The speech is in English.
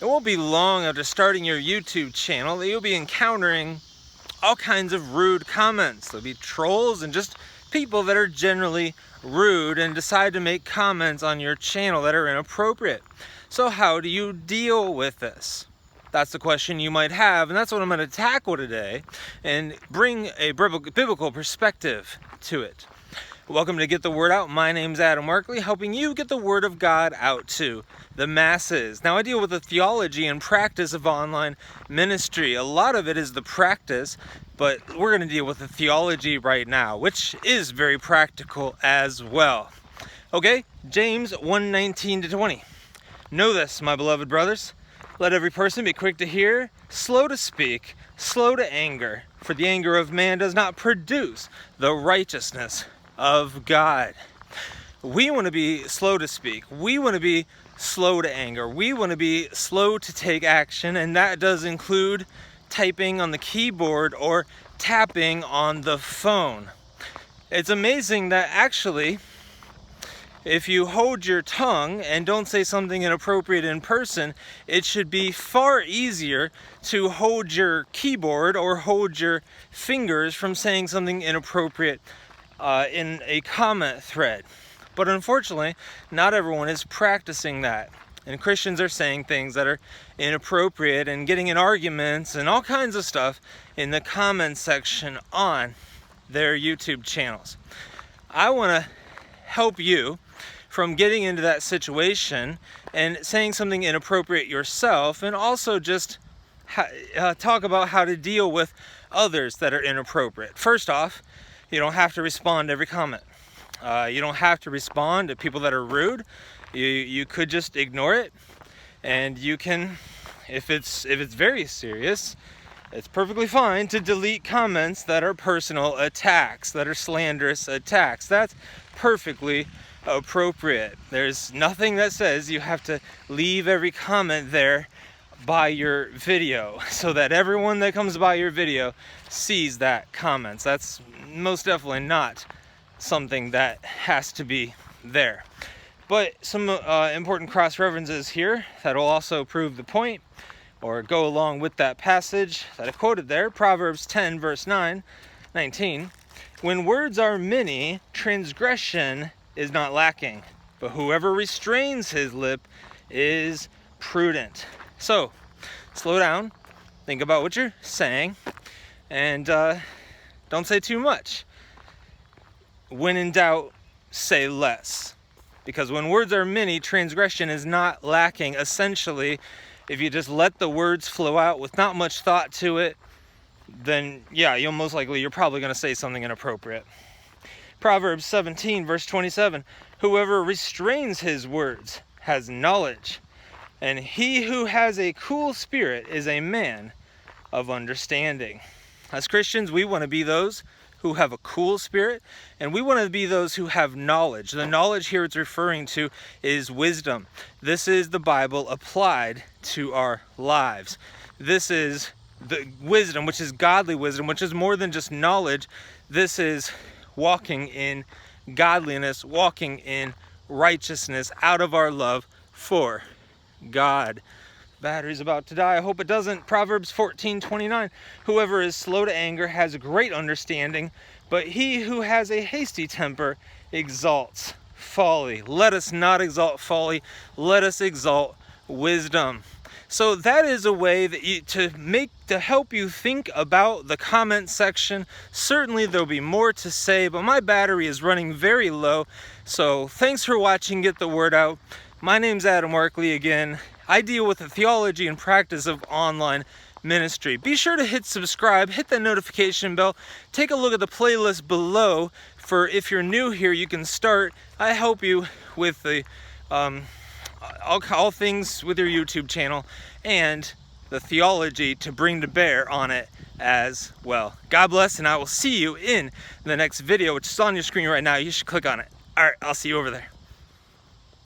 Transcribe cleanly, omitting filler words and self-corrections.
It won't be long after starting your YouTube channel that you'll be encountering all kinds of rude comments. There'll be trolls and just people that are generally rude and decide to make comments on your channel that are inappropriate. So how do you deal with this? That's the question you might have, and that's what I'm going to tackle today and bring a biblical perspective to it. Welcome to Get the Word Out. My name's Adam Merkley, helping you get the Word of God out to the masses. Now, I deal with the theology and practice of online ministry. A lot of it is the practice, but we're going to deal with the theology right now, which is very practical as well. Okay, James 1:19-20. Know this, my beloved brothers. Let every person be quick to hear, slow to speak, slow to anger, for the anger of man does not produce the righteousness of God. We want to be slow to speak. We want to be slow to anger. We want to be slow to take action, and that does include typing on the keyboard or tapping on the phone. It's amazing that actually, if you hold your tongue and don't say something inappropriate in person, it should be far easier to hold your keyboard or hold your fingers from saying something inappropriate in a comment thread. But unfortunately, not everyone is practicing that. And Christians are saying things that are inappropriate and getting in arguments and all kinds of stuff in the comment section on their YouTube channels. I want to help you from getting into that situation and saying something inappropriate yourself, and also just talk about how to deal with others that are inappropriate. First off, you don't have to respond to every comment. You don't have to respond to people that are rude. You could just ignore it, and you can, if it's very serious, it's perfectly fine to delete comments that are personal attacks, that are slanderous attacks. That's perfectly appropriate. There's nothing that says you have to leave every comment there by your video so that everyone that comes by your video sees that comments. That's most definitely not something that has to be there. But some important cross references here that will also prove the point or go along with that passage that I quoted there. Proverbs 10 verse 19. When words are many, transgression is not lacking, but whoever restrains his lip is prudent. So, slow down, think about what you're saying, and don't say too much. When in doubt, say less. Because when words are many, transgression is not lacking. Essentially, if you just let the words flow out with not much thought to it, then yeah, you're probably going to say something inappropriate. Proverbs 17 verse 27. Whoever restrains his words has knowledge, and he who has a cool spirit is a man of understanding. As Christians, we want to be those who have a cool spirit, and we want to be those who have knowledge. The knowledge here it's referring to is wisdom. This is the Bible applied to our lives. This is the wisdom, which is godly wisdom, which is more than just knowledge. This is walking in godliness, walking in righteousness out of our love for God. Battery's about to die. I hope it doesn't. Proverbs 14:29. Whoever is slow to anger has great understanding, but he who has a hasty temper exalts folly. Let us not exalt folly. Let us exalt wisdom. So that is a way that to help you think about the comment section. Certainly there'll be more to say, but my battery is running very low. So thanks for watching Get the Word Out. My name's Adam Merkley again. I deal with the theology and practice of online ministry. Be sure to hit subscribe, hit that notification bell, take a look at the playlist below for if you're new here, you can start. I help you with the all things with your YouTube channel and the theology to bring to bear on it as well. God bless, and I will see you in the next video, which is on your screen right now. You should click on it. All right, I'll see you over there.